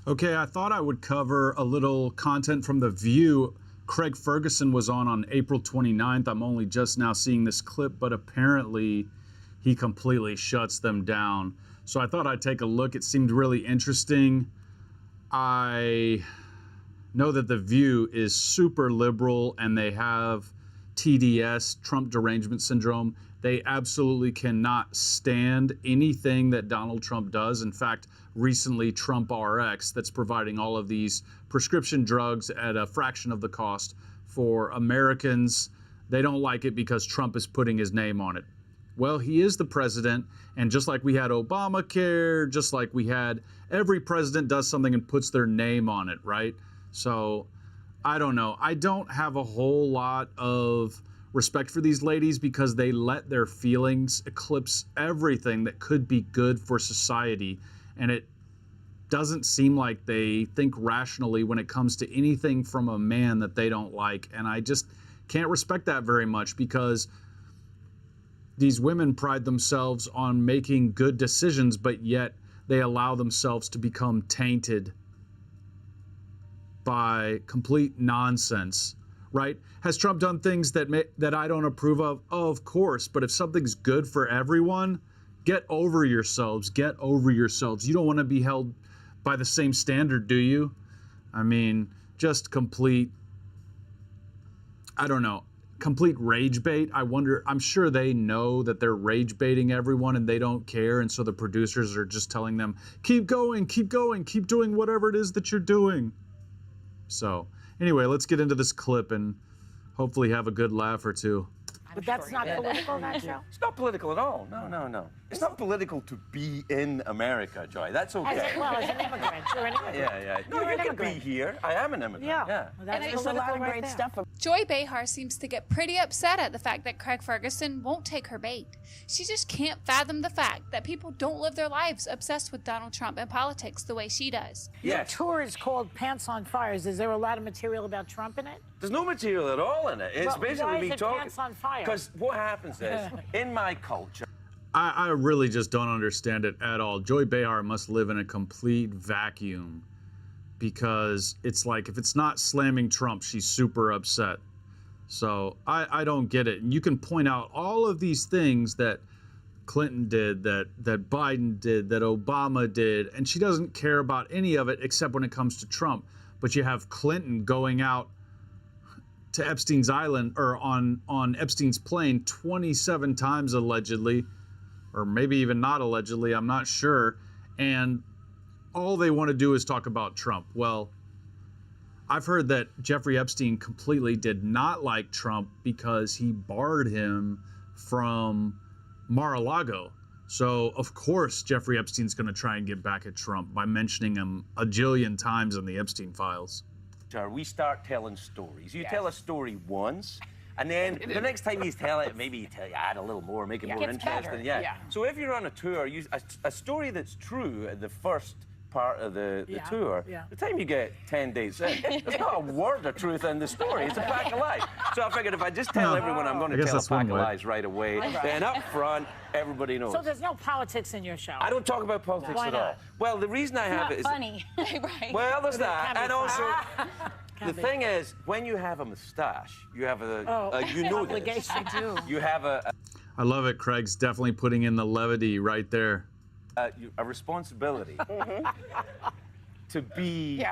Okay, I thought I would cover a little content from The View. Craig Ferguson was on April 29th. I'm only just now seeing this clip, but apparently he completely shuts them down. So I thought I'd take a look. It seemed really interesting. I know that The View is super liberal and they have TDS, Trump Derangement Syndrome. They absolutely cannot stand anything that Donald Trump does. In fact, recently Trump RX, that's providing all of these prescription drugs at a fraction of the cost for Americans, they don't like it because Trump is putting his name on it. Well, he is the president, and just like we had Obamacare, just like we had, every president does something and puts their name on it, right? So, I don't know. I don't have a whole lot of respect for these ladies because they let their feelings eclipse everything that could be good for society, and it doesn't seem like they think rationally when it comes to anything from a man that they don't like, and I just can't respect that very much because these women pride themselves on making good decisions, but yet they allow themselves to become tainted by complete nonsense, right? Has Trump done things that I don't approve of? Oh, of course, but if something's good for everyone, get over yourselves, get over yourselves. You don't want to be held by the same standard, do you? I mean, just complete, I don't know, complete rage bait. I wonder, I'm sure they know that they're rage baiting everyone and they don't care, and so the producers are just telling them, keep going, keep doing whatever it is that you're doing. So anyway, let's get into this clip and hopefully have a good laugh or two. But that's not political, that show? It's not political at all. No. It's not political to be in America, Joy. That's okay. As an immigrant. You're an immigrant. Yeah. No, you can be here. I am an immigrant. Yeah. Yeah. Well, that's a lot of great stuff. Joy Behar seems to get pretty upset at the fact that Craig Ferguson won't take her bait. She just can't fathom the fact that people don't live their lives obsessed with Donald Trump and politics the way she does. Your tour is called Pants on Fires. Is there a lot of material about Trump in it? There's no material at all in it. It's basically me talking. Pants on Fire? Because what happens is, in my culture, I really just don't understand it at all. Joy Behar must live in a complete vacuum because it's like if it's not slamming Trump, she's super upset. So I don't get it. And you can point out all of these things that Clinton did, that Biden did, that Obama did, and she doesn't care about any of it except when it comes to Trump. But you have Clinton going out to Epstein's Island or on Epstein's plane 27 times allegedly, or maybe even not allegedly, I'm not sure. And all they want to do is talk about Trump. Well, I've heard that Jeffrey Epstein completely did not like Trump because he barred him from Mar-a-Lago. So, of course, Jeffrey Epstein's going to try and get back at Trump by mentioning him a jillion times in the Epstein files. we start telling stories. You tell a story once, and then the next time you tell it, maybe you add a little more, make it more interesting. So if you're on a tour, a story that's true at the first part of the tour, the time you get 10 days in, there's not a word of truth in the story. It's a pack of lies. So I figured if I just tell everyone I'm going to tell a pack of lies right away, then up front, everybody knows. So there's no politics in your show? I don't talk about politics at all. Well, the reason I have it is... funny. Right. Well, there's that. And also... The thing is, when you have a mustache, you have you know this. I do. You have I love it. Craig's definitely putting in the levity right there. A responsibility to be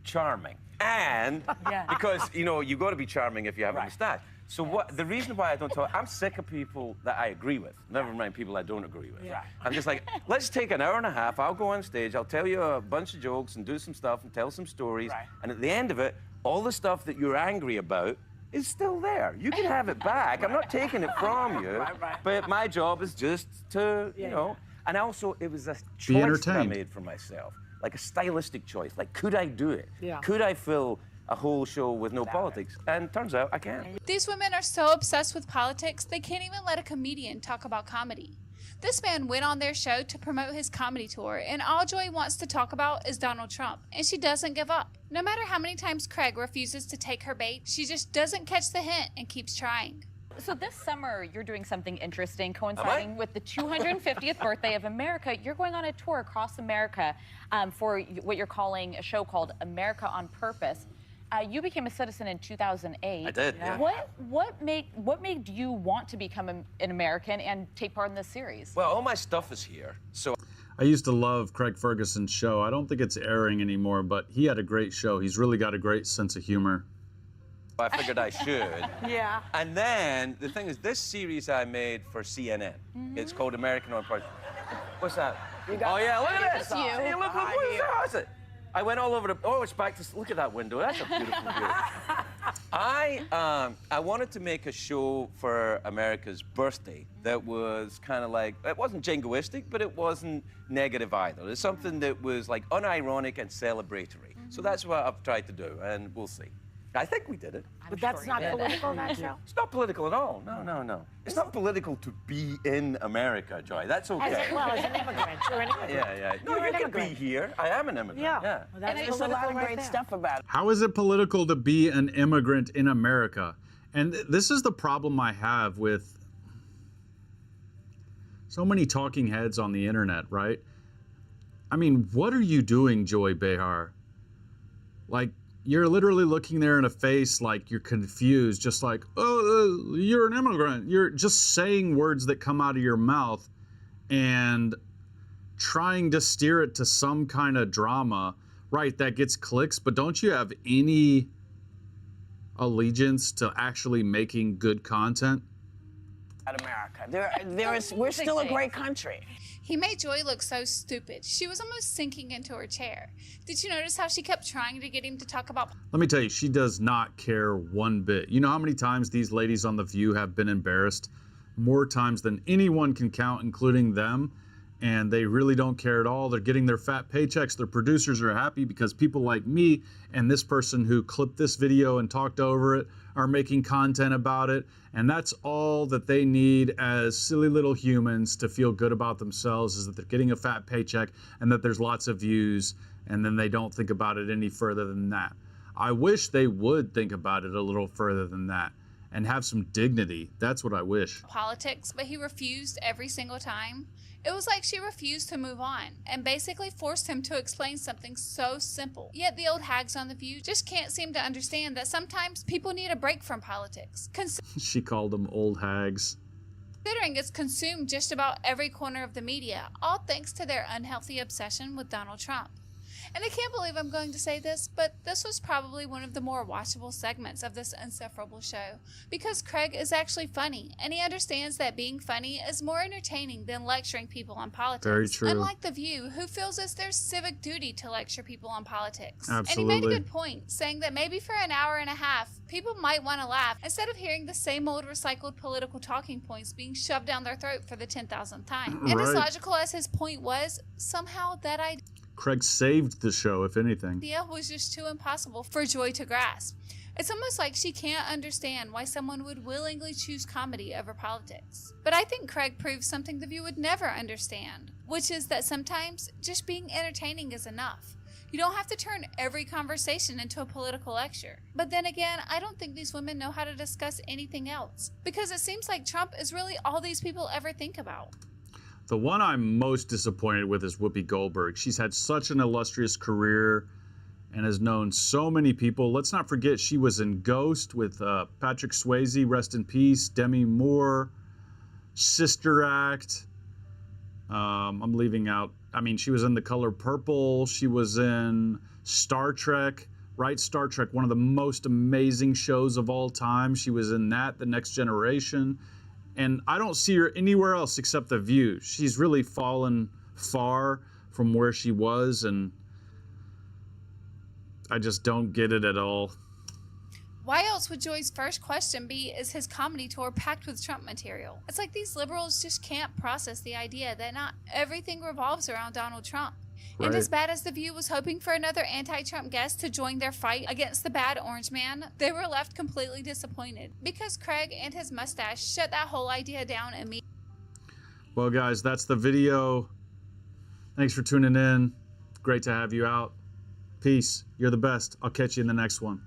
charming. And because, you know, you've got to be charming if you have a mustache. So the reason why I don't talk, I'm sick of people that I agree with, never mind people I don't agree with. I'm just like, let's take an hour and a half, I'll go on stage, I'll tell you a bunch of jokes and do some stuff and tell some stories. And at the end of it, all the stuff that you're angry about is still there. You can have it back. I'm not taking it from you. But my job is just to, you know, and also it was a choice that I made for myself. Like a stylistic choice. Like, could I do it? Could I fill a whole show with no politics? And turns out I can. These women are so obsessed with politics, they can't even let a comedian talk about comedy. This man went on their show to promote his comedy tour, and all Joy wants to talk about is Donald Trump, and she doesn't give up. No matter how many times Craig refuses to take her bait, she just doesn't catch the hint and keeps trying. So this summer, you're doing something interesting, coinciding with the 250th birthday of America. You're going on a tour across America for what you're calling a show called America on Purpose. You became a citizen in 2008. I did, yeah. What made you want to become an American and take part in this series? Well, all my stuff is here, so... I used to love Craig Ferguson's show. I don't think it's airing anymore, but he had a great show. He's really got a great sense of humor. I figured I should. Yeah. And then, the thing is, this series I made for CNN. It's called American on Purpose. What's that? got- Oh, yeah, look at this. That's you. Hey, look, what is it? I went all over the... Oh, it's back to... Look at that window. That's a beautiful view. I wanted to make a show for America's birthday that was kind of like... It wasn't jingoistic, but it wasn't negative either. It's something that was, like, unironic and celebratory. So that's what I've tried to do, and we'll see. I think we did it. But that's not political, that show? It's not political at all. No, no, no. It's not political to be in America, Joy. That's okay. As an immigrant. You're an immigrant. Yeah. No, You're you an can be immigrant. here. I am an immigrant. Yeah. Yeah. Well, that's There's a lot of political right great there. stuff about it. How is it political to be an immigrant in America? And this is the problem I have with so many talking heads on the internet, right? I mean, what are you doing, Joy Behar? Like, you're literally looking there in a face like you're confused, just like, oh, you're an immigrant. You're just saying words that come out of your mouth and trying to steer it to some kind of drama, right, that gets clicks, but don't you have any allegiance to actually making good content? At America, we're still a great country. He made Joy look so stupid. She was almost sinking into her chair. Did you notice how she kept trying to get him to talk about... Let me tell you, she does not care one bit. You know how many times these ladies on The View have been embarrassed? More times than anyone can count, including them. And they really don't care at all. They're getting their fat paychecks. Their producers are happy because people like me and this person who clipped this video and talked over it are making content about it. And that's all that they need as silly little humans to feel good about themselves, is that they're getting a fat paycheck and that there's lots of views, and then they don't think about it any further than that. I wish they would think about it a little further than that and have some dignity. That's what I wish. politics, but he refused every single time. It was like she refused to move on and basically forced him to explain something so simple. Yet the old hags on The View just can't seem to understand that sometimes people need a break from politics, She called them old hags. considering it's consumed just about every corner of the media, all thanks to their unhealthy obsession with Donald Trump. And I can't believe I'm going to say this, but this was probably one of the more watchable segments of this insufferable show, because Craig is actually funny, and he understands that being funny is more entertaining than lecturing people on politics. Very true. Unlike The View, who feels it's their civic duty to lecture people on politics. Absolutely. And he made a good point, saying that maybe for an hour and a half, people might want to laugh instead of hearing the same old recycled political talking points being shoved down their throat for the 10,000th time. And as Right. logical as his point was, somehow that Craig saved the show, if anything. idea was just too impossible for Joy to grasp. It's almost like she can't understand why someone would willingly choose comedy over politics. But I think Craig proves something The View would never understand, which is that sometimes just being entertaining is enough. You don't have to turn every conversation into a political lecture. But then again, I don't think these women know how to discuss anything else, because it seems like Trump is really all these people ever think about. The one I'm most disappointed with is Whoopi Goldberg. She's had such an illustrious career and has known so many people. Let's not forget she was in Ghost with Patrick Swayze, rest in peace, Demi Moore, Sister Act. I'm leaving out, I mean, she was in The Color Purple. She was in Star Trek, right? Star Trek, one of the most amazing shows of all time. She was in that, The Next Generation. And I don't see her anywhere else except The View. She's really fallen far from where she was, and I just don't get it at all. Why else would Joy's first question be, is his comedy tour packed with Trump material? It's like these liberals just can't process the idea that not everything revolves around Donald Trump. And as bad as The View was hoping for another anti-Trump guest to join their fight against the bad orange man, they were left completely disappointed because Craig and his mustache shut that whole idea down immediately. Well, guys, that's the video. Thanks for tuning in. Great to have you out. Peace. You're the best. I'll catch you in the next one.